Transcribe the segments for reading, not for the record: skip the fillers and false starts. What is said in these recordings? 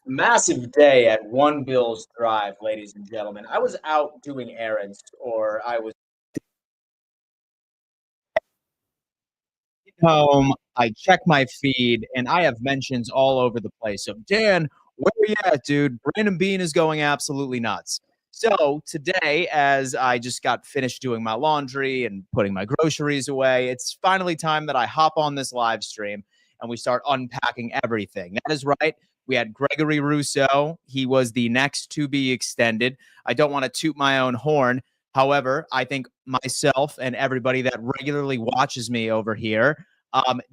Massive day at One Bills Drive, ladies and gentlemen. I was out doing errands, or I was home. I check my feed, and I have mentions all over the place. So, Dan, where you at, dude? Brandon Bean is going absolutely nuts. So, today, as I just got finished doing my laundry and putting my groceries away, it's finally time that I hop on this live stream and we start unpacking everything. That is right. We had Gregory Rousseau. He was the next to be extended. I don't want to toot my own horn. However, I think myself and everybody that regularly watches me over here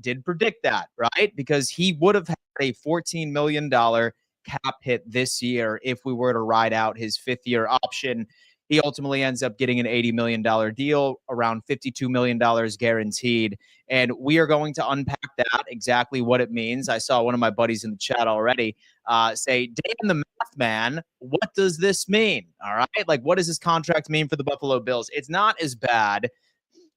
did predict that, right? Because he would have had a $14 million cap hit this year if we were to ride out his fifth-year option. He ultimately ends up getting an $80 million deal, around $52 million guaranteed. And we are going to unpack that, exactly what it means. I saw one of my buddies in the chat already say, Dan the math man, what does this mean? All right. Like, what does this contract mean for the Buffalo Bills? It's not as bad,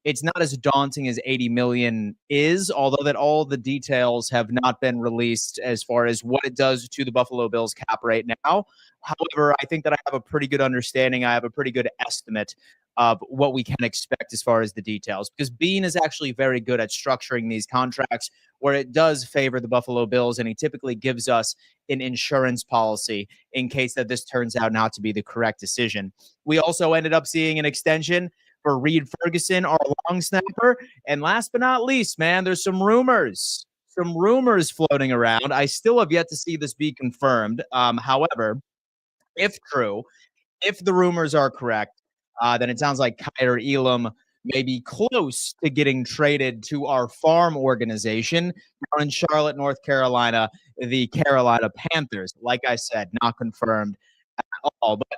it's not as daunting as 80 million is, although that all the details have not been released as far as what it does to the Buffalo Bills cap right now. However, I think that I have a pretty good understanding. I have a pretty good estimate of what we can expect as far as the details, because Bean is actually very good at structuring these contracts where it does favor the Buffalo Bills, and he typically gives us an insurance policy in case that this turns out not to be the correct decision. We also ended up seeing an extension for Reid Ferguson, our long snapper. And last but not least, man, there's some rumors floating around. I still have yet to see this be confirmed. However, if true, if the rumors are correct, then it sounds like Kaiir Elam may be close to getting traded to our farm organization down in Charlotte, North Carolina, the Carolina Panthers. Like I said, not confirmed at all. But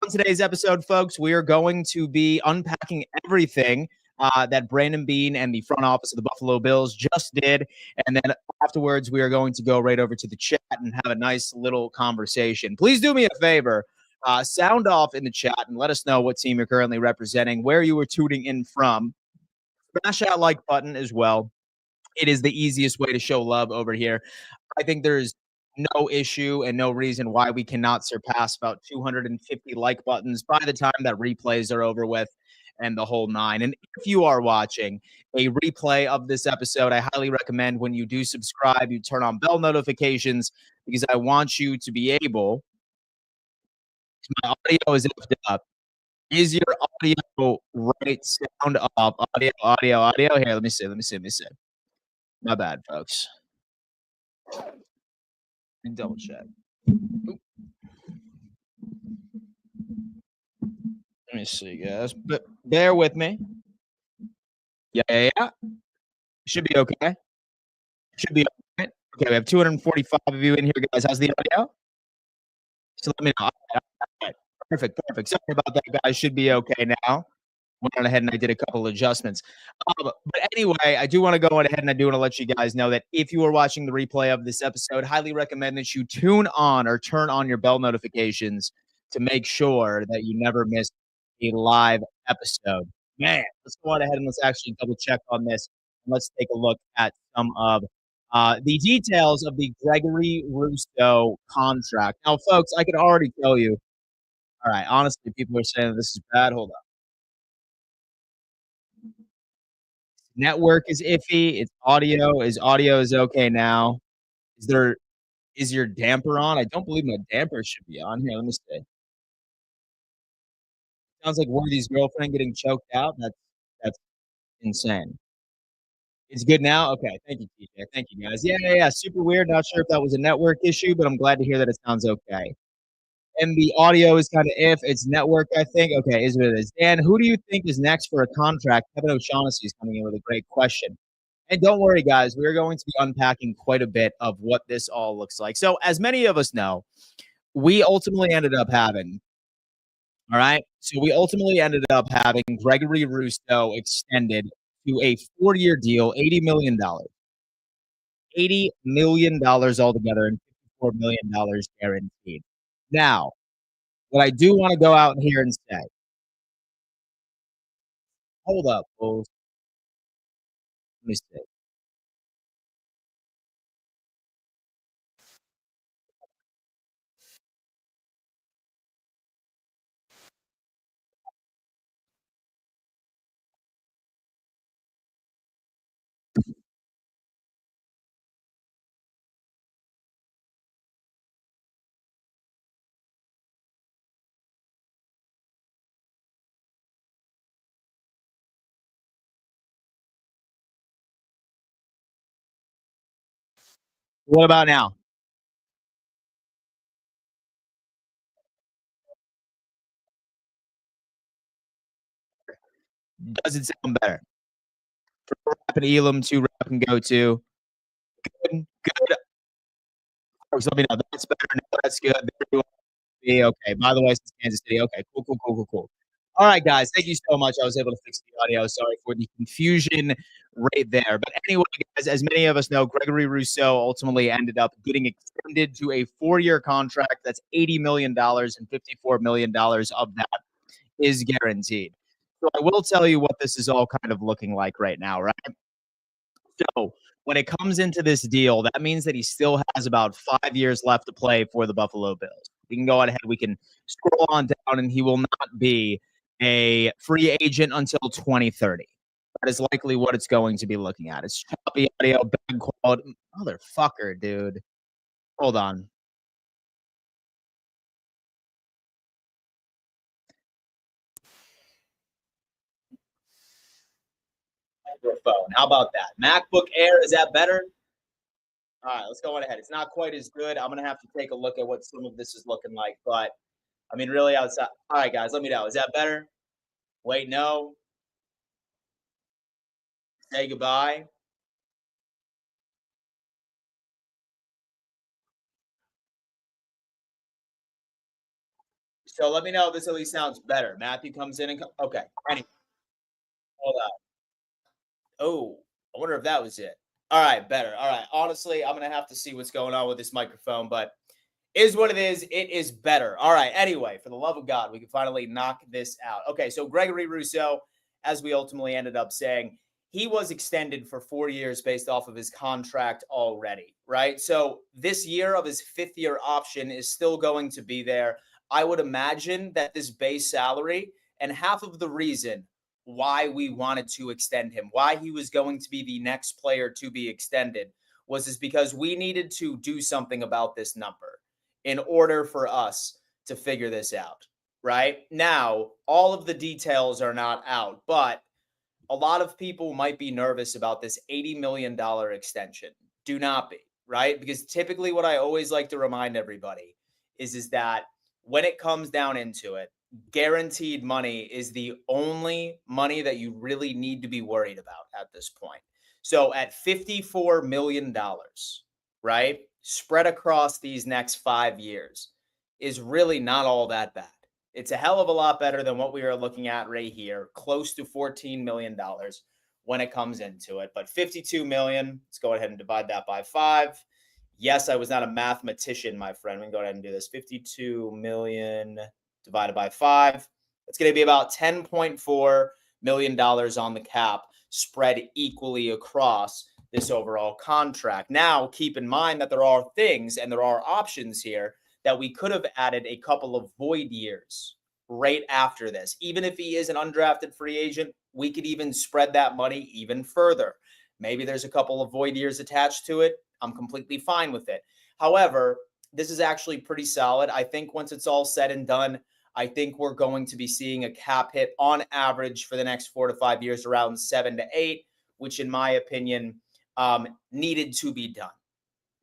on today's episode, folks, we are going to be unpacking everything that Brandon Bean and the front office of the Buffalo Bills just did. And then afterwards, we are going to go right over to the chat and have a nice little conversation. Please do me a favor. Sound off in the chat and let us know what team you're currently representing, where you were tuning in from. Smash that like button as well. It is the easiest way to show love over here. I think there's no issue and no reason why we cannot surpass about 250 like buttons by the time that replays are over with and the whole nine. And if you are watching a replay of this episode, I highly recommend when you do subscribe, you turn on bell notifications, because I want you to be able. My audio is lifted up. Is your audio right? Sound up. Audio. Here, let me see. My bad, folks. Double check. Oop. Let me see, guys. But bear with me. Yeah. Should be okay. Should be okay. Okay, we have 245 of you in here, guys. How's the audio? So let me know. All right. Perfect. Sorry about that, guys. Should be okay now. Went on ahead and I did a couple adjustments. But anyway, I do want to go on ahead and I do want to let you guys know that if you are watching the replay of this episode, highly recommend that you tune on or turn on your bell notifications to make sure that you never miss a live episode. Man, let's go on ahead and let's actually double check on this. And let's take a look at some of the details of the Gregory Rousseau contract. Now, folks, I can already tell you. All right, honestly, people are saying that this is bad. Hold on. Network is iffy. It's audio. Audio is okay now? Is your damper on? I don't believe my damper should be on. Here, let me see. Sounds like Worthy's girlfriend getting choked out. That's insane. It's good now? Okay. Thank you, TJ. Thank you, guys. Yeah. Super weird. Not sure if that was a network issue, but I'm glad to hear that it sounds okay. And the audio is kind of if it's network, I think. Okay, is what it is. Dan, who do you think is next for a contract? Kevin O'Shaughnessy is coming in with a great question. And don't worry, guys, we're going to be unpacking quite a bit of what this all looks like. So, as many of us know, we ultimately ended up having, all right, so we ultimately ended up having Gregory Rousseau extended to a 4-year deal, $80 million. $80 million altogether and $54 million guaranteed. Now, what I do want to go out here and say, hold up, Bulls. Let me see. What about now? Does it sound better? Rap and Elam, two rap and go to. Good, good. Folks, let me know. That's better. No, that's good. There you be okay. By the way, it's Kansas City. Okay, cool, cool, cool, cool, cool. All right, guys, thank you so much. I was able to fix the audio. Sorry for the confusion right there. But anyway, guys, as many of us know, Gregory Rousseau ultimately ended up getting extended to a 4-year contract. That's $80 million, and $54 million of that is guaranteed. So I will tell you what this is all kind of looking like right now, right? So when it comes into this deal, that means that he still has about 5 years left to play for the Buffalo Bills. We can go ahead, we can scroll on down, and he will not be a free agent until 2030. That is likely what it's going to be looking at. It's choppy audio, bad quality. Motherfucker, dude. Hold on. Microphone. How about that? MacBook Air, is that better? All right, let's go on ahead. It's not quite as good. I'm gonna have to take a look at what some of this is looking like, but I mean, really outside. All right, guys, let me know. Is that better? Wait, no. Say goodbye. So let me know if this at least sounds better. Matthew comes in and okay. Anyway, hold on. Oh, I wonder if that was it. All right, better. All right. Honestly, I'm gonna have to see what's going on with this microphone, but is what it is. It is better. All right. Anyway, for the love of God, we can finally knock this out. Okay, so Gregory Rousseau, as we ultimately ended up saying, he was extended for 4 years based off of his contract already, right? So this year of his 5th year option is still going to be there. I would imagine that this base salary and half of the reason why we wanted to extend him, why he was going to be the next player to be extended was is because we needed to do something about this number in order for us to figure this out. Right now, all of the details are not out, but a lot of people might be nervous about this $80 million extension. Do not be, right? Because typically, what I always like to remind everybody is that when it comes down into it, guaranteed money is the only money that you really need to be worried about at this point. So at $54 million, right, spread across these next 5 years is really not all that bad. It's a hell of a lot better than what we are looking at right here, close to $14 million when it comes into it. But 52 million, let's go ahead and divide that by 5. Yes, I was not a mathematician, my friend. We can go ahead and do this. 52 million divided by 5. It's going to be about $10.4 million on the cap, spread equally across this overall contract. Now, keep in mind that there are things and there are options here that we could have added a couple of void years right after this. Even if he is an undrafted free agent, we could even spread that money even further. Maybe there's a couple of void years attached to it. I'm completely fine with it. However, this is actually pretty solid. I think once it's all said and done, I think we're going to be seeing a cap hit on average for the next 4 to 5 years around 7 to 8, which in my opinion needed to be done.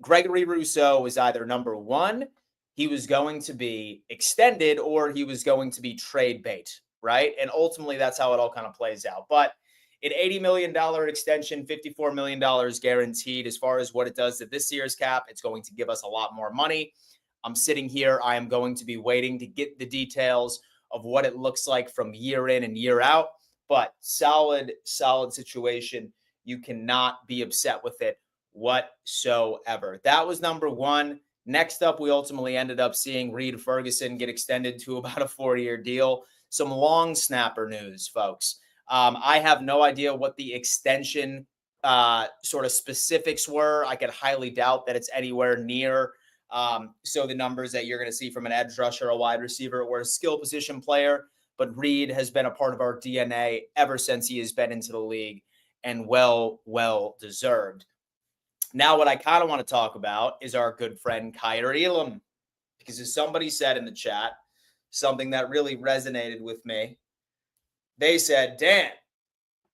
Gregory Rousseau was either number one, he was going to be extended, or he was going to be trade bait, right? And ultimately, that's how it all kind of plays out. But an $80 million extension, $54 million guaranteed. As far as what it does to this year's cap, it's going to give us a lot more money. I'm sitting here. I am going to be waiting to get the details of what it looks like from year in and year out. But solid situation. You cannot be upset with it whatsoever. That was number one. Next up, we ultimately ended up seeing Reid Ferguson get extended to about a 4-year deal. Some long snapper news, folks. I have no idea what the extension sort of specifics were. I could highly doubt that it's anywhere near so the numbers that you're going to see from an edge rusher, a wide receiver, or a skill position player. But Reid has been a part of our DNA ever since he has been into the league, and well deserved. Now, what I kind of want to talk about is our good friend Kaiir Elam, because as somebody said in the chat, something that really resonated with me. They said, Dan,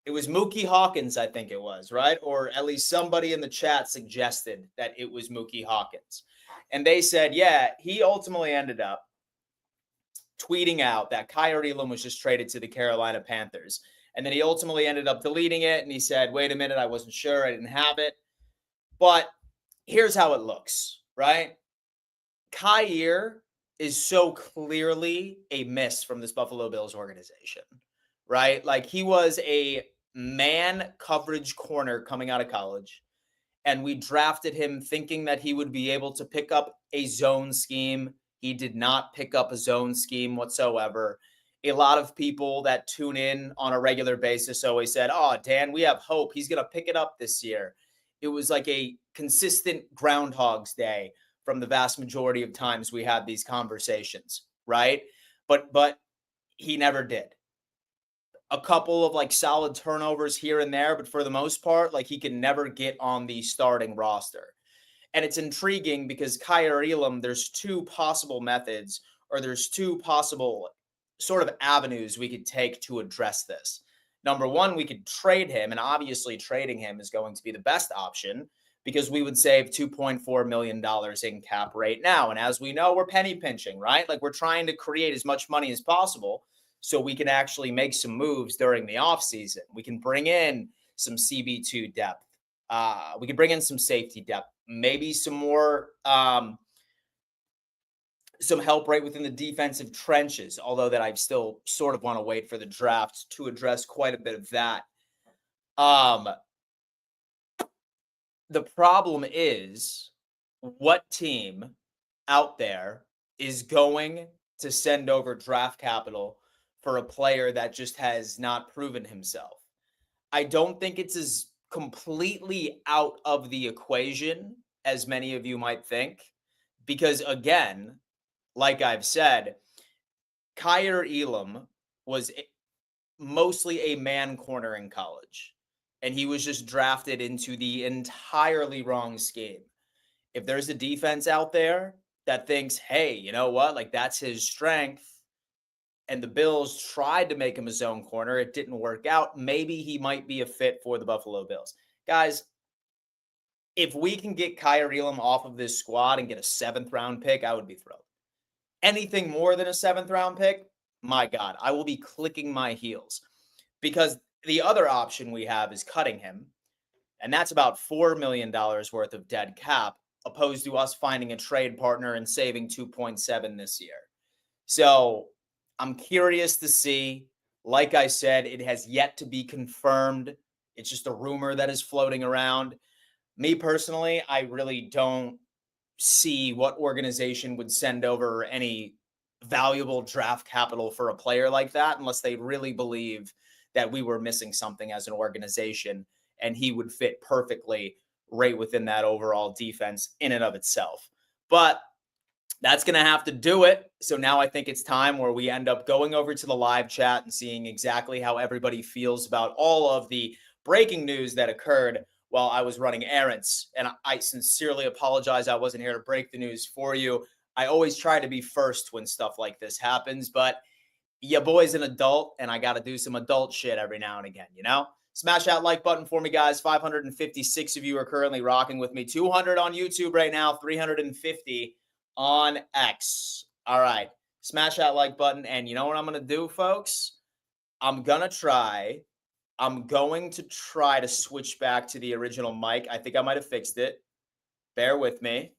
It was Mookie Hawkins, I think it was, right? Or at least somebody in the chat suggested that it was Mookie Hawkins. And they said, yeah, he ultimately ended up tweeting out that Kaiir Elam was just traded to the Carolina Panthers. And then he ultimately ended up deleting it. And he said, wait a minute, I wasn't sure. I didn't have it. But here's how it looks, right? Kaiir is so clearly a miss from this Buffalo Bills organization, right? Like, he was a man coverage corner coming out of college. And we drafted him thinking that he would be able to pick up a zone scheme. He did not pick up a zone scheme whatsoever. A lot of people that tune in on a regular basis always said, oh, Dan, we have hope. He's going to pick it up this year. It was like a consistent Groundhog's Day from the vast majority of times we had these conversations, right? But he never did. A couple of like solid turnovers here and there, but for the most part, like, he can never get on the starting roster. And it's intriguing because Kaiir Elam, there's two possible methods, or there's two possible sort of avenues we could take to address this. Number one, we could trade him, and obviously trading him is going to be the best option because we would save $2.4 million in cap right now. And as we know, we're penny pinching, right? Like, we're trying to create as much money as possible so we can actually make some moves during the offseason. We can bring in some CB2 depth. We can bring in some safety depth, maybe some more, some help right within the defensive trenches, although that I still sort of want to wait for the draft to address quite a bit of that. The problem is, what team out there is going to send over draft capital for a player that just has not proven himself? I don't think it's as completely out of the equation as many of you might think, because again, like I've said, Kaiir Elam was mostly a man corner in college, and he was just drafted into the entirely wrong scheme. If there's a defense out there that thinks, hey, you know what, like, that's his strength, and the Bills tried to make him a zone corner, it didn't work out, maybe he might be a fit for the Buffalo Bills. Guys, if we can get Kaiir Elam off of this squad and get a 7th round pick, I would be thrilled. Anything more than a 7th round pick, my God, I will be clicking my heels, because the other option we have is cutting him, and that's about $4 million worth of dead cap, opposed to us finding a trade partner and saving 2.7 this year. So I'm curious to see. Like I said, it has yet to be confirmed. It's just a rumor that is floating around. Me personally, I really don't see what organization would send over any valuable draft capital for a player like that unless they really believe that we were missing something as an organization and he would fit perfectly right within that overall defense in and of itself. But that's going to have to do it. So now I think it's time where we end up going over to the live chat and seeing exactly how everybody feels about all of the breaking news that occurred while I was running errands. And I sincerely apologize. I wasn't here to break the news for you. I always try to be first when stuff like this happens, but your boy's an adult and I got to do some adult shit every now and again, you know? Smash that like button for me, guys. 556 of you are currently rocking with me. 200 on YouTube right now, 350 on X. All right. Smash that like button. And you know what I'm going to do, folks? I'm going to try to switch back to the original mic. I think I might have fixed it. Bear with me.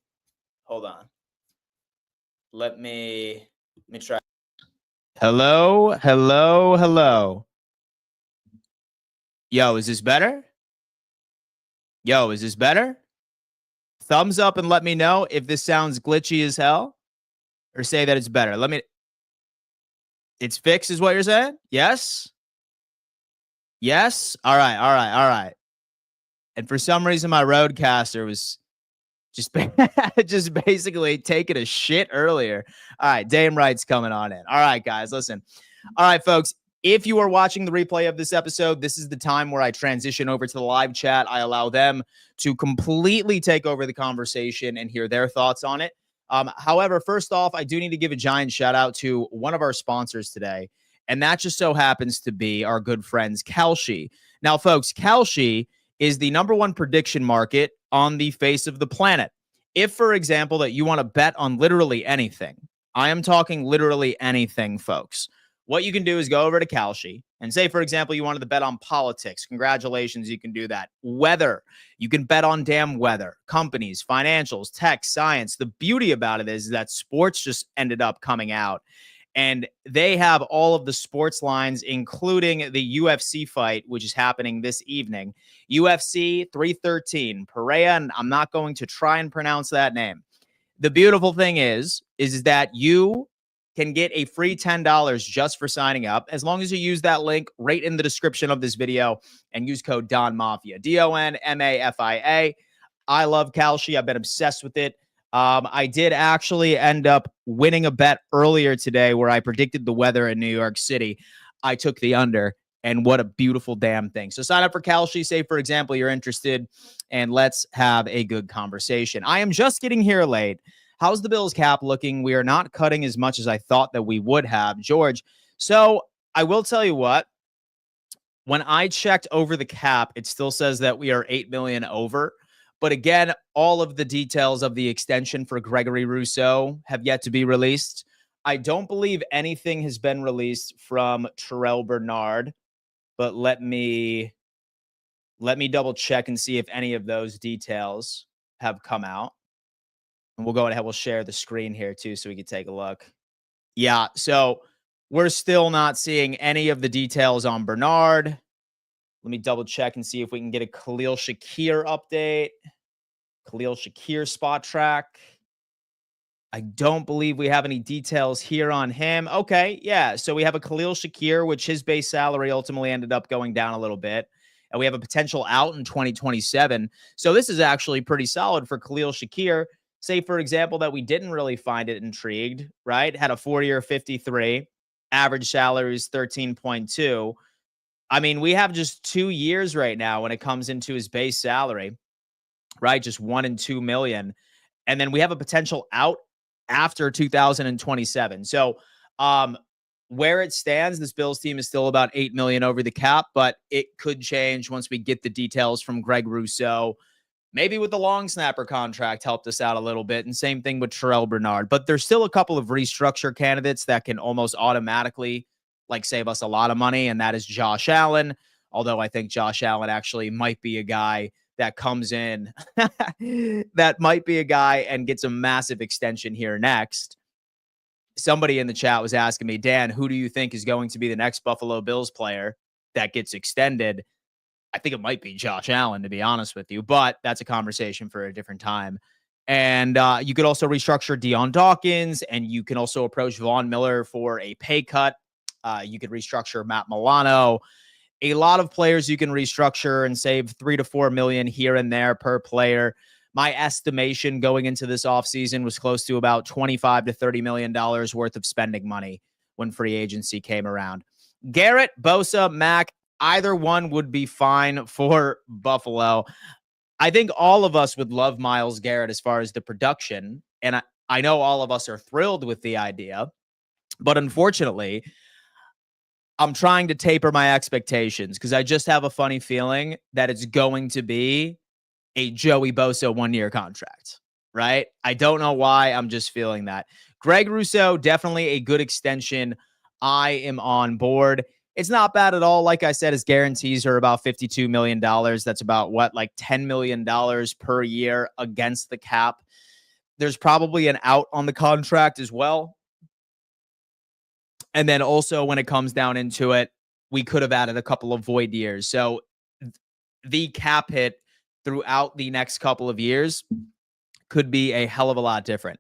Hold on. Let me try. Hello. Yo, is this better? Thumbs up and let me know if this sounds glitchy as hell, or say that it's better. It's fixed is what you're saying? Yes? All right. And for some reason, my Roadcaster was just basically taking a shit earlier. All right, Dame Wright's coming on in. All right, guys, listen. All right, folks. If you are watching the replay of this episode, this is the time where I transition over to the live chat. I allow them to completely take over the conversation and hear their thoughts on it. However, first off, I do need to give a giant shout out to one of our sponsors today, And that just so happens to be our good friends Kalshi. Now, folks, Kalshi is the number one prediction market on the face of the planet. If, for example, that you want to bet on literally anything, I am talking literally anything, folks. What you can do is go over to Kalshi and say, for example, you wanted to bet on politics. Congratulations, you can do that. Weather, you can bet on damn weather. Companies, financials, tech, science. The beauty about it is that sports just ended up coming out. And they have all of the sports lines, including the UFC fight, which is happening this evening. UFC 313, Pereira, and I'm not going to try and pronounce that name. The beautiful thing is that you can get a free $10 just for signing up, as long as you use that link right in the description of this video and use code Don Mafia, DONMAFIA. I love Kalshi. I've been obsessed with it. I did actually end up winning a bet earlier today where I predicted the weather in New York City. I took the under, and what a beautiful damn thing. So sign up for Kalshi. Say, for example, you're interested, and let's have a good conversation. I am just getting here late. How's the Bills cap looking? We are not cutting as much as I thought that we would have, George. So I will tell you what, when I checked over the cap, it still says that we are 8 million over. But again, all of the details of the extension for Gregory Rousseau have yet to be released. I don't believe anything has been released from Terrell Bernard, but let me double check and see if any of those details have come out. And we'll go ahead, we'll share the screen here too so we can take a look. Yeah, so we're still not seeing any of the details on Bernard. Let me double check and see if we can get a Khalil Shakir update. Khalil Shakir spot track. I don't believe we have any details here on him. Okay, yeah. So we have a Khalil Shakir, which his base salary ultimately ended up going down a little bit. And we have a potential out in 2027. So this is actually pretty solid for Khalil Shakir. Say, for example, that we didn't really find it intrigued, right? Had a 4-year 53. Average salary is 13.2. I mean, we have just 2 years right now when it comes into his base salary, right? Just 1 and 2 million. And then we have a potential out after 2027. So where it stands, this Bills team is still about 8 million over the cap, but it could change once we get the details from Greg Rousseau. Maybe with the long snapper contract helped us out a little bit. And same thing with Terrell Bernard. But there's still a couple of restructure candidates that can almost automatically save us a lot of money, and that is Josh Allen. Although I think Josh Allen actually might be a guy that comes in that might be a guy and gets a massive extension here next. Somebody in the chat was asking me, Dan, who do you think is going to be the next Buffalo Bills player that gets extended? I think it might be Josh Allen, to be honest with you, but that's a conversation for a different time. And you could also restructure Deion Dawkins, and you can also approach Von Miller for a pay cut. You could restructure Matt Milano. A lot of players you can restructure and save 3 to 4 million here and there per player. My estimation going into this offseason was close to about $25 to $30 million worth of spending money when free agency came around. Garrett, Bosa, Mack, either one would be fine for Buffalo. I think all of us would love Myles Garrett as far as the production, and I know all of us are thrilled with the idea, but unfortunately, I'm trying to taper my expectations because I just have a funny feeling that it's going to be a Joey Bosa 1-year contract, right? I don't know why. I'm just feeling that. Greg Rousseau, definitely a good extension. I am on board. It's not bad at all. Like I said, his guarantees are about $52 million. That's about $10 million per year against the cap. There's probably an out on the contract as well. And then also when it comes down into it, we could have added a couple of void years. So the cap hit throughout the next couple of years could be a hell of a lot different.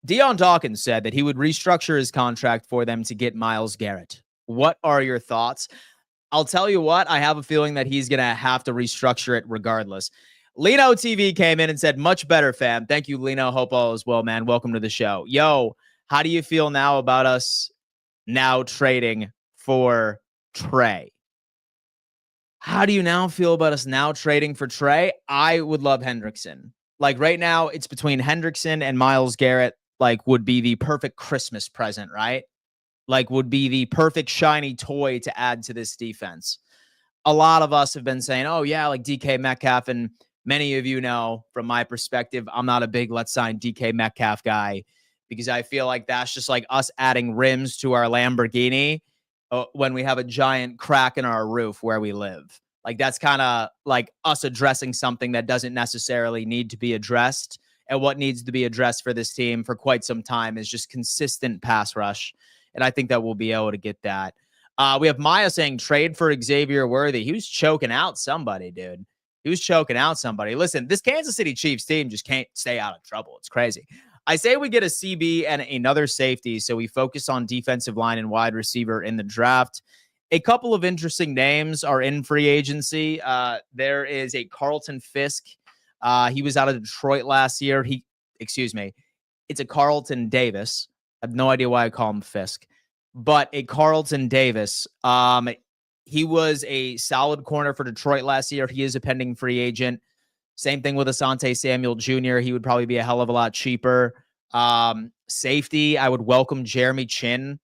Deion Dawkins said that he would restructure his contract for them to get Myles Garrett. What are your thoughts? I'll tell you what, I have a feeling that he's going to have to restructure it regardless. Lino TV came in and said, much better, fam. Thank you, Lino. Hope all is well, man. Welcome to the show. Yo, how do you feel now about us now trading for Trey? How do you now feel about us now trading for Trey? I would love Hendrickson. Right now, it's between Hendrickson and Myles Garrett, would be the perfect Christmas present, right? like would be the perfect shiny toy to add to this defense. A lot of us have been saying, oh, yeah, like DK Metcalf. And many of you know, from my perspective, I'm not a big let's sign DK Metcalf guy because I feel like that's just like us adding rims to our Lamborghini when we have a giant crack in our roof where we live. Like that's kind of like us addressing something that doesn't necessarily need to be addressed. And what needs to be addressed for this team for quite some time is just consistent pass rush. And I think that we'll be able to get that. We have Maya saying trade for Xavier Worthy. He was choking out somebody, dude. He was choking out somebody. Listen, this Kansas City Chiefs team just can't stay out of trouble. It's crazy. I say we get a CB and another safety, so we focus on defensive line and wide receiver in the draft. A couple of interesting names are in free agency. There is a Carlton Fisk. He was out of Detroit last year. It's a Carlton Davis. I have no idea why I call him Fisk, but a Carlton Davis. He was a solid corner for Detroit last year. He is a pending free agent. Same thing with Asante Samuel Jr. He would probably be a hell of a lot cheaper. Safety, I would welcome Jeremy Chin.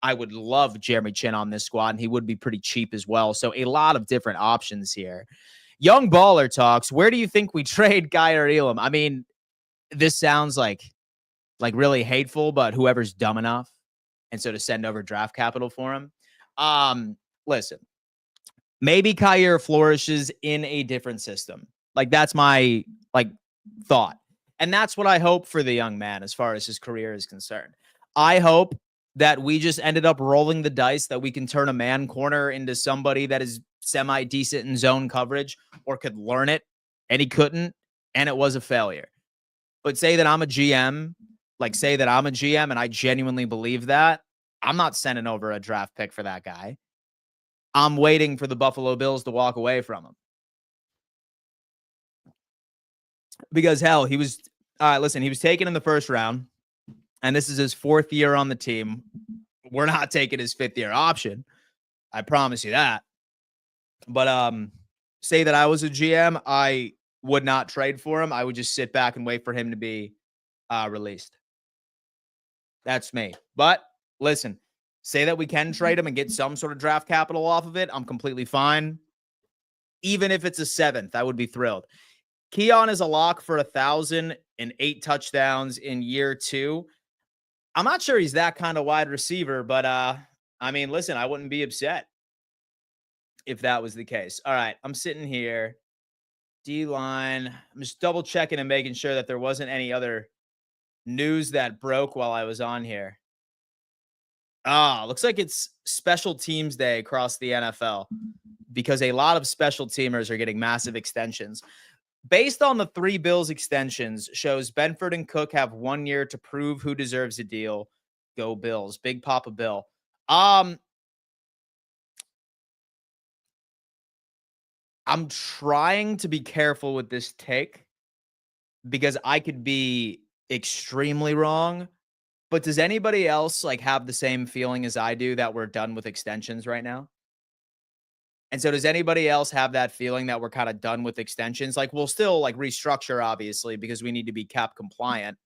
I would love Jeremy Chin on this squad, and he would be pretty cheap as well. So a lot of different options here. Young Baller talks. Where do you think we trade Kaiir Elam? I mean, this sounds like really hateful, but whoever's dumb enough, and so to send over draft capital for him. Listen, maybe Kaiir flourishes in a different system. Like that's my thought. And that's what I hope for the young man as far as his career is concerned. I hope that we just ended up rolling the dice that we can turn a man corner into somebody that is semi-decent in zone coverage or could learn it, and he couldn't, and it was a failure. But say that I'm a GM, and I genuinely believe that, I'm not sending over a draft pick for that guy. I'm waiting for the Buffalo Bills to walk away from him. Because, hell, he was taken in the first round, and this is his 4th year on the team. We're not taking his 5th-year option. I promise you that. But say that I was a GM, I would not trade for him. I would just sit back and wait for him to be released. That's me. But, listen, say that we can trade him and get some sort of draft capital off of it, I'm completely fine. Even if it's a 7th, I would be thrilled. Keon is a lock for 1,008 touchdowns in year 2. I'm not sure he's that kind of wide receiver, but I mean, listen, I wouldn't be upset if that was the case. All right, I'm sitting here. D-line. I'm just double checking and making sure that there wasn't any other news that broke while I was on here. Looks like it's special teams day across the NFL because a lot of special teamers are getting massive extensions. Based on the 3 Bills extensions, shows Benford and Cook have 1 year to prove who deserves a deal. Go Bills. Big Papa Bill. I'm trying to be careful with this take because I could be extremely wrong. But does anybody else have the same feeling as I do that we're done with extensions right now? And so does anybody else have that feeling that we're kind of done with extensions? We'll still restructure, obviously, because we need to be cap compliant.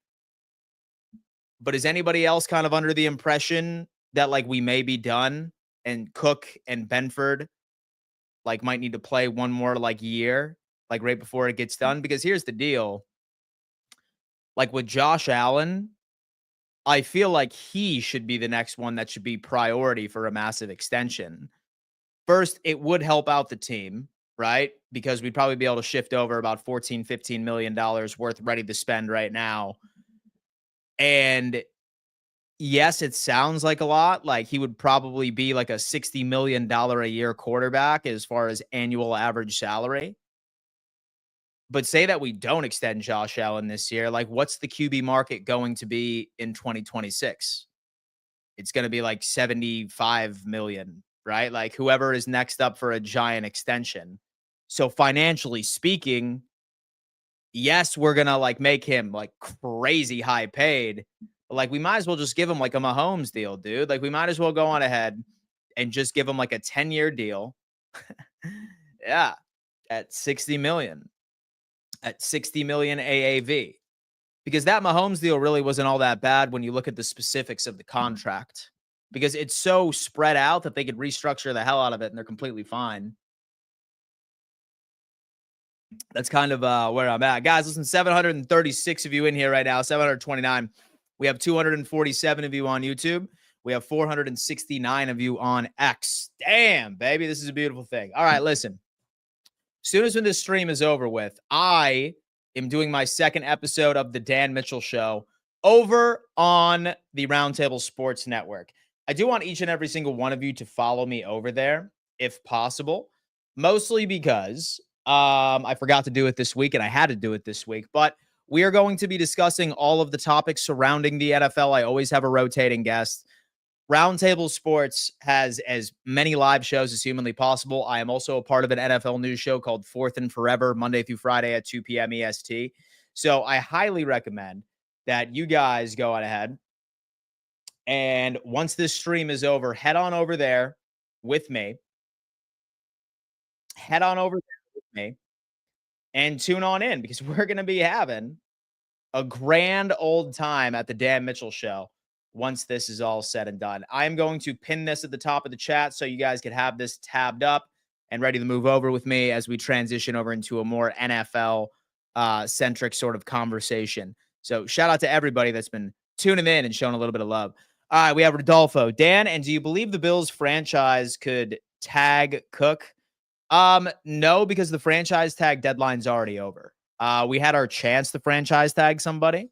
But is anybody else kind of under the impression that we may be done and Cook and Benford might need to play one more year, right before it gets done? Because here's the deal. With Josh Allen, I feel like he should be the next one that should be priority for a massive extension. First, it would help out the team, right? Because we'd probably be able to shift over about $14, $15 million worth ready to spend right now. And yes, it sounds like a lot. He would probably be a $60 million a year quarterback as far as annual average salary. But say that we don't extend Josh Allen this year, what's the QB market going to be in 2026? It's going to be 75 million. Right? Whoever is next up for a giant extension. So financially speaking, yes, we're going to make him crazy high paid. But we might as well just give him a Mahomes deal, dude. We might as well go on ahead and just give him a 10-year deal. Yeah. At 60 million. At 60 million AAV. Because that Mahomes deal really wasn't all that bad when you look at the specifics of the contract. because it's so spread out that they could restructure the hell out of it and they're completely fine. That's kind of where I'm at. Guys, listen, 736 of you in here right now, 729. We have 247 of you on YouTube. We have 469 of you on X. Damn, baby, this is a beautiful thing. All right, listen. As soon as when this stream is over with, I am doing my second episode of the Dan Mitchell Show over on the Roundtable Sports Network. I do want each and every single one of you to follow me over there, if possible, mostly because I forgot to do it this week and I had to do it this week. But we are going to be discussing all of the topics surrounding the NFL. I always have a rotating guest. Roundtable Sports has as many live shows as humanly possible. I am also a part of an NFL news show called Fourth and Forever, Monday through Friday at 2 p.m. EST. So I highly recommend that you guys go on ahead. And once this stream is over, head on over there with me. Head on over there with me and tune on in because we're going to be having a grand old time at the Dan Mitchell Show once this is all said and done. I am going to pin this at the top of the chat so you guys can have this tabbed up and ready to move over with me as we transition over into a more NFL centric sort of conversation. So shout out to everybody that's been tuning in and showing a little bit of love. All right, we have Rodolfo. Dan, and do you believe the Bills franchise could tag Cook? No, because the franchise tag deadline's already over. We had our chance to franchise tag somebody.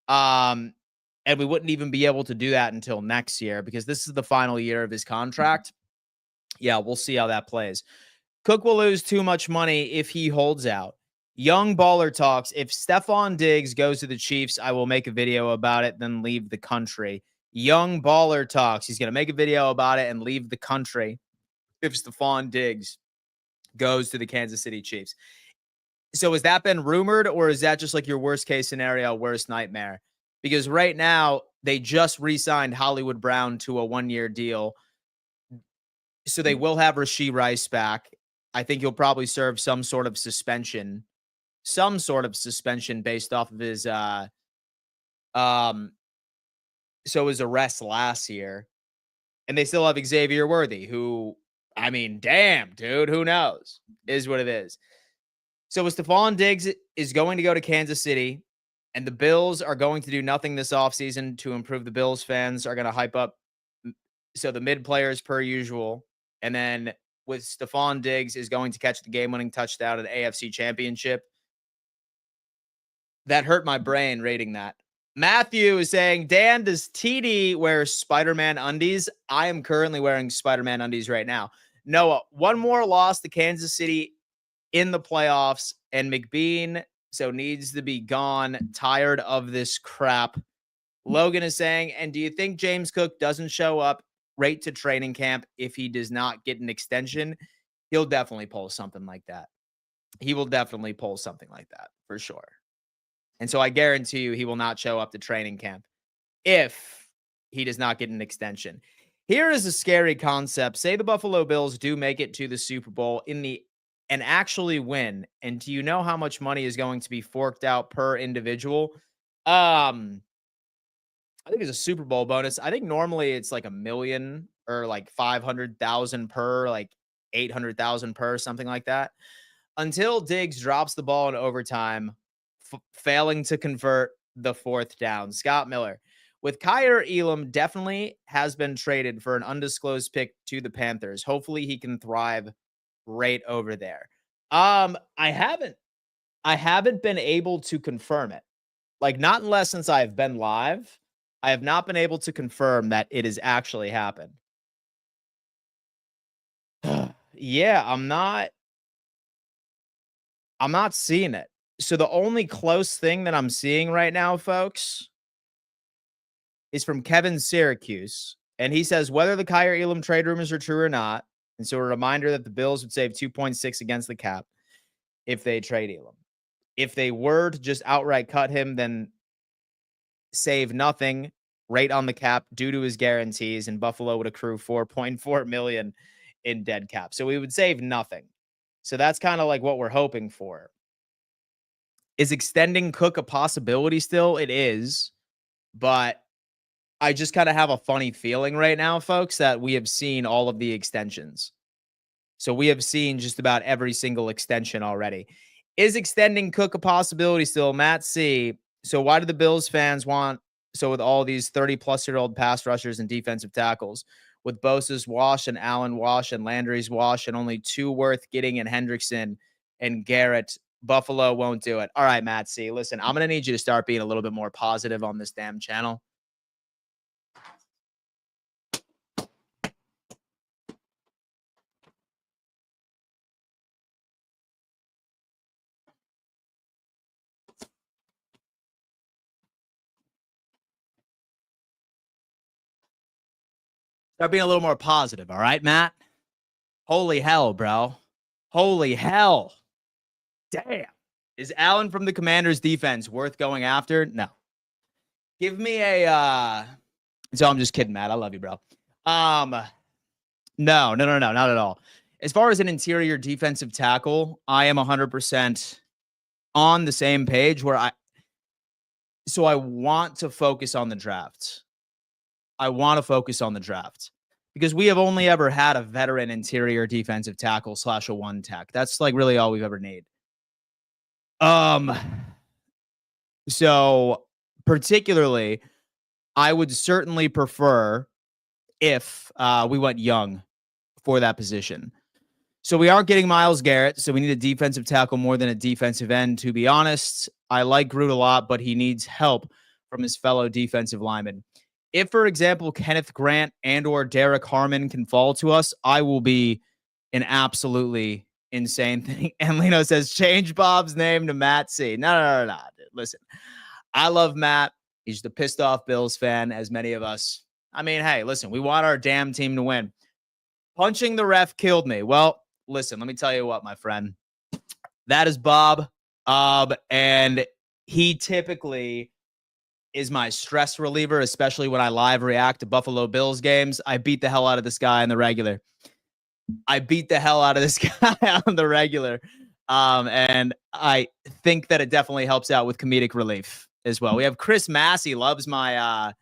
And we wouldn't even be able to do that until next year because this is the final year of his contract. Yeah, we'll see how that plays. Cook will lose too much money if he holds out. Young Baller talks. If Stephon Diggs goes to the Chiefs, I will make a video about it, then leave the country. Young Baller talks. He's going to make a video about it and leave the country if Stephon Diggs goes to the Kansas City Chiefs. So has that been rumored, or is that just like your worst case scenario, worst nightmare? Because right now they just re-signed Hollywood Brown to a 1-year deal. So they will have Rashee Rice back. I think he'll probably serve some sort of suspension based off of his his arrest last year. And they still have Xavier Worthy, who, I mean, damn, dude, who knows? Is what it is. So Stephon Diggs is going to go to Kansas City, and the Bills are going to do nothing this offseason to improve. The Bills fans are going to hype up the mid players per usual. And then with Stephon Diggs is going to catch the game-winning touchdown at the AFC Championship. That hurt my brain reading that. Matthew is saying, Dan, does TD wear Spider-Man undies? I am currently wearing Spider-Man undies right now. Noah, one more loss to Kansas City in the playoffs, and McBean needs to be gone. Tired of this crap. Logan is saying, and do you think James Cook doesn't show up right to training camp if he does not get an extension? He'll definitely pull something like that. He will definitely pull something like that for sure. And so I guarantee you he will not show up to training camp if he does not get an extension. Here is a scary concept. Say the Buffalo Bills do make it to the Super Bowl and actually win. And do you know how much money is going to be forked out per individual? I think it's a Super Bowl bonus. I think normally it's like $1 million or like 500,000 per, like 800,000 per, something like that. Until Diggs drops the ball in overtime, failing to convert the fourth down. Scott Miller. With Kaiir Elam definitely has been traded for an undisclosed pick to the Panthers. Hopefully he can thrive right over there. I haven't been able to confirm it. Like, not unless since I've been live, I have not been able to confirm that it has actually happened. Yeah, I'm not seeing it. So the only close thing that I'm seeing right now, folks, is from Kevin Syracuse. And he says, whether the Kaiir Elam trade rumors are true or not, and so a reminder that the Bills would save 2.6 against the cap if they trade Elam. If they were to just outright cut him, then save nothing right on the cap due to his guarantees, and Buffalo would accrue $4.4 million in dead cap. So we would save nothing. So that's kind of like what we're hoping for. Is extending Cook a possibility still? It is, but I just kind of have a funny feeling right now, folks, that we have seen all of the extensions. So we have seen just about every single extension already. Is extending Cook a possibility still? Matt C. So why do the Bills fans want so with all these 30-plus-year-old pass rushers and defensive tackles, with Bosa's wash and Allen wash and Landry's wash and only two worth getting in Hendrickson and Garrett, Buffalo won't do it. All right, Matt C. Listen, I'm going to need you to start being a little bit more positive on this damn channel. Start being a little more positive. All right, Matt? Holy hell, bro. Holy hell. Damn. Is Allen from the Commanders defense worth going after? No. Give me a so I'm just kidding, Matt. I love you, bro. No, not at all. As far as an interior defensive tackle, I am 100% on the same page where I want to focus on the draft. I want to focus on the draft because we have only ever had a veteran interior defensive tackle / a one tech. That's like really all we've ever needed. So particularly, I would certainly prefer if we went young for that position. So we aren't getting Myles Garrett, so we need a defensive tackle more than a defensive end, to be honest. I like Groot a lot, but he needs help from his fellow defensive linemen. If, for example, Kenneth Grant and or Derek Harmon can fall to us, I will be an absolutely insane thing. And Lino says, change Bob's name to Matt C. No. Listen, I love Matt. He's the pissed off Bills fan, as many of us. I mean, hey, listen, we want our damn team to win. Punching the ref killed me. Well, listen, let me tell you what, my friend. That is Bob. And he typically is my stress reliever, especially when I live react to Buffalo Bills games. I beat the hell out of this guy on the regular. And I think that it definitely helps out with comedic relief as well. We have Chris Massey loves my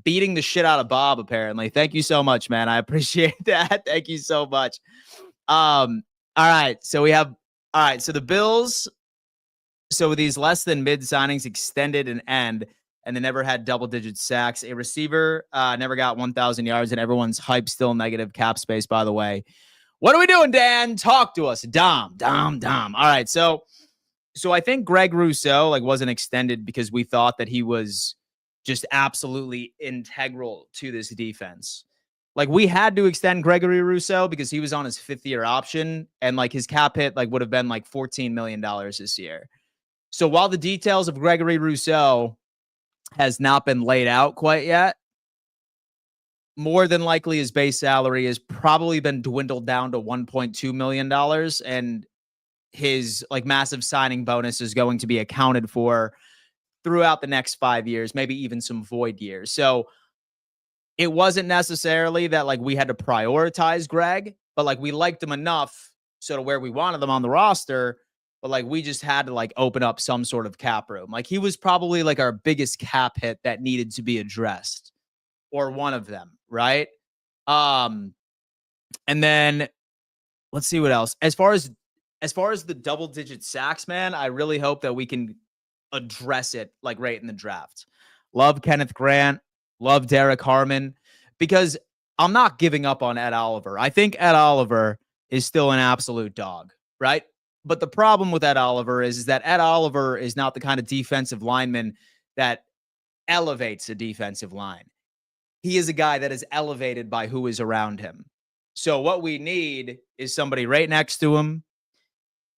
beating the shit out of Bob, apparently. Thank you so much, man. I appreciate that. Thank you so much. All right. So the Bills, so these less than mid signings extended an end, and they never had double-digit sacks. A receiver never got 1,000 yards, and everyone's hype still negative cap space, by the way. What are we doing, Dan? Talk to us. Dom. All right, so I think Greg Rousseau wasn't extended because we thought that he was just absolutely integral to this defense. We had to extend Gregory Rousseau because he was on his 5th-year option, and his cap hit would have been $14 million this year. So while the details of Gregory Rousseau has not been laid out quite yet, more than likely his base salary has probably been dwindled down to $1.2 million, and his massive signing bonus is going to be accounted for throughout the next 5 years, maybe even some void years. So it wasn't necessarily that we had to prioritize Greg, but we liked him enough so to where we wanted him on the roster. But we just had to open up some sort of cap room. He was probably our biggest cap hit that needed to be addressed, or one of them, right? And then let's see what else. As far as the double-digit sacks, man, I really hope that we can address it right in the draft. Love Kenneth Grant, love Derek Harmon, because I'm not giving up on Ed Oliver. I think Ed Oliver is still an absolute dog, right? But the problem with Ed Oliver is that Ed Oliver is not the kind of defensive lineman that elevates a defensive line. He is a guy that is elevated by who is around him. So what we need is somebody right next to him.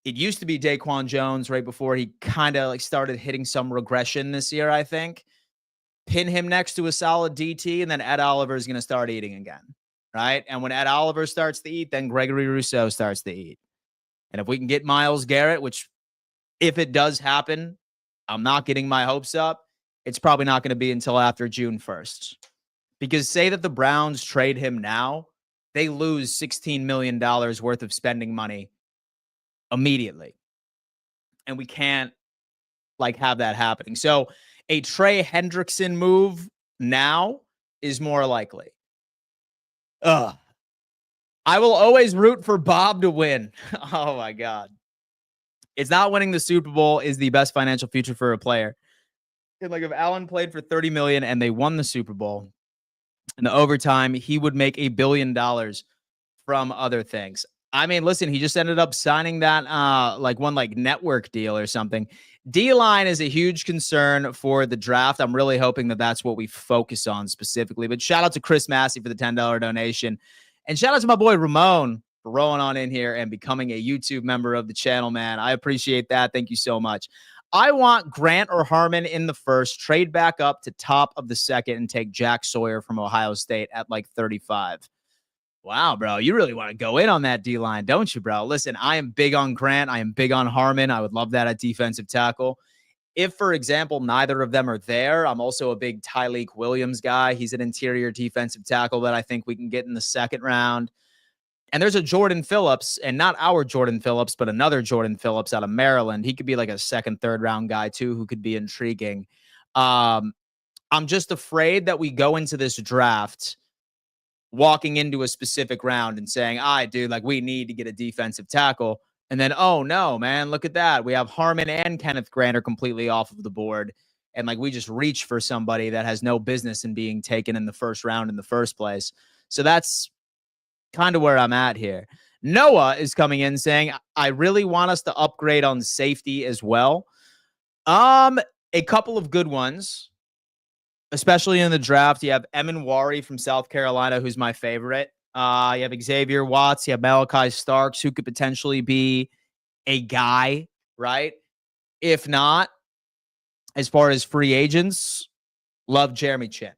It used to be Daquan Jones right before he kind of started hitting some regression this year, I think. Pin him next to a solid DT, and then Ed Oliver is going to start eating again, right? And when Ed Oliver starts to eat, then Gregory Rousseau starts to eat. And if we can get Myles Garrett, which if it does happen, I'm not getting my hopes up. It's probably not going to be until after June 1st. Because say that the Browns trade him now, they lose $16 million worth of spending money immediately. And we can't have that happening. So a Trey Hendrickson move, now is more likely. Ugh. I will always root for Bob to win. Oh my God. It's not winning the Super Bowl is the best financial future for a player. And like if Allen played for 30 million and they won the Super Bowl in the overtime, he would make $1 billion from other things. I mean, listen, he just ended up signing that one network deal or something. D-line is a huge concern for the draft. I'm really hoping that that's what we focus on specifically. But shout out to Chris Massey for the $10 donation. And shout out to my boy Ramon for rolling on in here and becoming a YouTube member of the channel, man. I appreciate that. Thank you so much. I want Grant or Harmon in the first, trade back up to top of the second, and take Jack Sawyer from Ohio State at like 35. Wow, bro. You really want to go in on that D-line, don't you, bro? Listen, I am big on Grant. I am big on Harmon. I would love that at defensive tackle. If, for example, neither of them are there, I'm also a big Tyleik Williams guy. He's an interior defensive tackle that I think we can get in the second round. And there's a Jordan Phillips, and not our Jordan Phillips, but another Jordan Phillips out of Maryland. He could be like a second, third round guy too, who could be intriguing. I'm just afraid that we go into this draft walking into a specific round and saying, all right, dude, like we need to get a defensive tackle. And then, oh no, man, look at that. We have Harmon and Kenneth Grant are completely off of the board. And like we just reach for somebody that has no business in being taken in the first round in the first place. So that's kind of where I'm at here. Noah is coming in saying, I really want us to upgrade on safety as well. A couple of good ones, especially in the draft. You have Emin Wari from South Carolina, who's my favorite. You have Xavier Watts. You have Malachi Starks, who could potentially be a guy, right? If not, as far as free agents, love Jeremy Chin.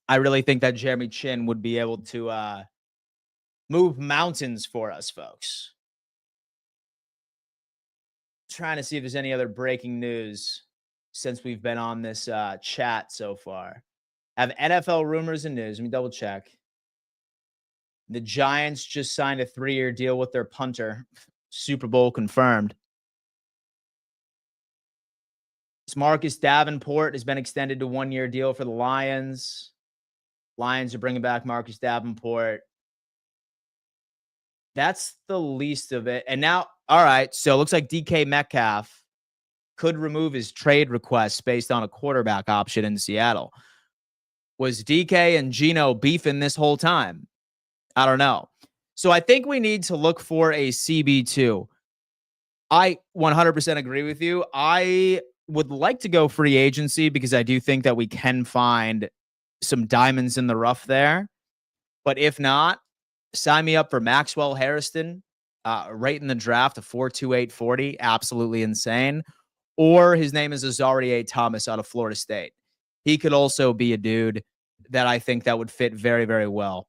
I really think that Jeremy Chin would be able to move mountains for us, folks. Trying to see if there's any other breaking news since we've been on this chat so far. Have NFL rumors and news. Let me double check. The Giants just signed a 3-year deal with their punter. Super Bowl confirmed. Marcus Davenport has been extended to 1-year deal for the Lions. Lions are bringing back Marcus Davenport. That's the least of it. And now, all right, so it looks like DK Metcalf could remove his trade request based on a quarterback option in Seattle. Was DK and Geno beefing this whole time? I don't know. So I think we need to look for a CB2. I 100% agree with you. I would like to go free agency because I do think that we can find some diamonds in the rough there. But if not, sign me up for Maxwell Harrison, right in the draft, a 4.28 40, absolutely insane. Or his name is Azarie Thomas out of Florida State. He could also be a dude that I think that would fit very, very well.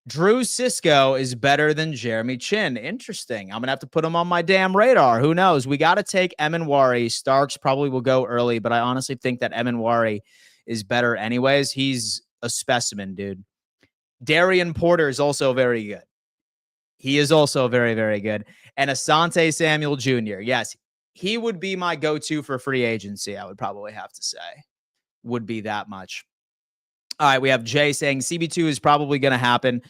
Drew Sisko is better than Jeremy Chin. Interesting. I'm going to have to put him on my damn radar. Who knows? We got to take Emin Wari. Starks probably will go early, but I honestly think that Emin Wari is better anyways. He's a specimen, dude. Darian Porter is also very good. He is also very, very good. And Asante Samuel Jr. Yes, he would be my go-to for free agency, I would probably have to say. Would be that much. All right, we have Jay saying CB2 is probably going to happen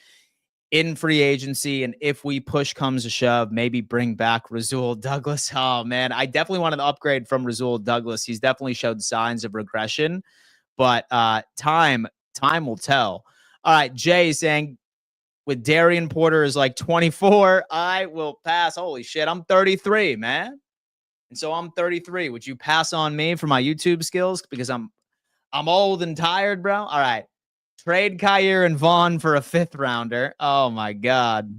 in free agency, and if we push comes to shove, maybe bring back Rasul Douglas. Oh, man, I definitely wanted to upgrade from Rasul Douglas. He's definitely showed signs of regression, but time will tell. All right, Jay saying with Darian Porter is like 24, I will pass. Holy shit, I'm 33, man. And so I'm 33. Would you pass on me for my YouTube skills? Because I'm old and tired, bro. All right. Trade Kaiir and Vaughn for a 5th rounder. Oh, my God.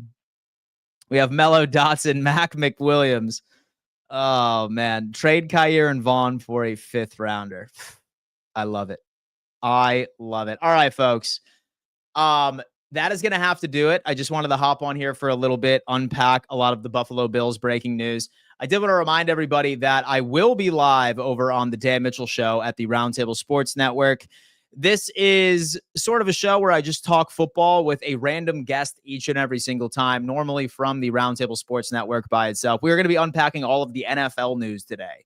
We have Mello Dotson, Mac McWilliams. Oh, man. Trade Kaiir and Vaughn for a 5th rounder. I love it. I love it. All right, folks. That is going to have to do it. I just wanted to hop on here for a little bit, unpack a lot of the Buffalo Bills breaking news. I did want to remind everybody that I will be live over on the Dan Mitchell Show at the Roundtable Sports Network. This is sort of a show where I just talk football with a random guest each and every single time, normally from the Roundtable Sports Network by itself. We're going to be unpacking all of the NFL news today.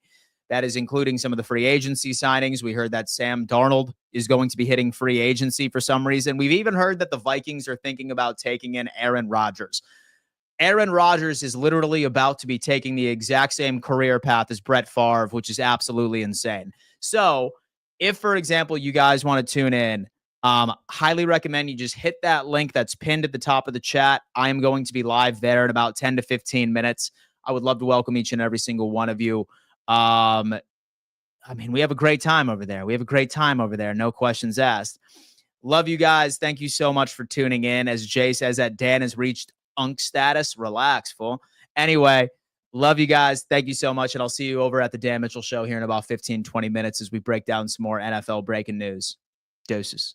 That is including some of the free agency signings. We heard that Sam Darnold is going to be hitting free agency for some reason. We've even heard that the Vikings are thinking about taking in Aaron Rodgers. Aaron Rodgers is literally about to be taking the exact same career path as Brett Favre, which is absolutely insane. So if, for example, you guys want to tune in, highly recommend you just hit that link that's pinned at the top of the chat. I am going to be live there in about 10 to 15 minutes. I would love to welcome each and every single one of you. We have a great time over there. No questions asked. Love you guys. Thank you so much for tuning in. As Jay says that Dan has reached unk status. Relax, fool. Anyway, love you guys. Thank you so much. And I'll see you over at the Dan Mitchell Show here in about 15, 20 minutes as we break down some more NFL breaking news. Doses.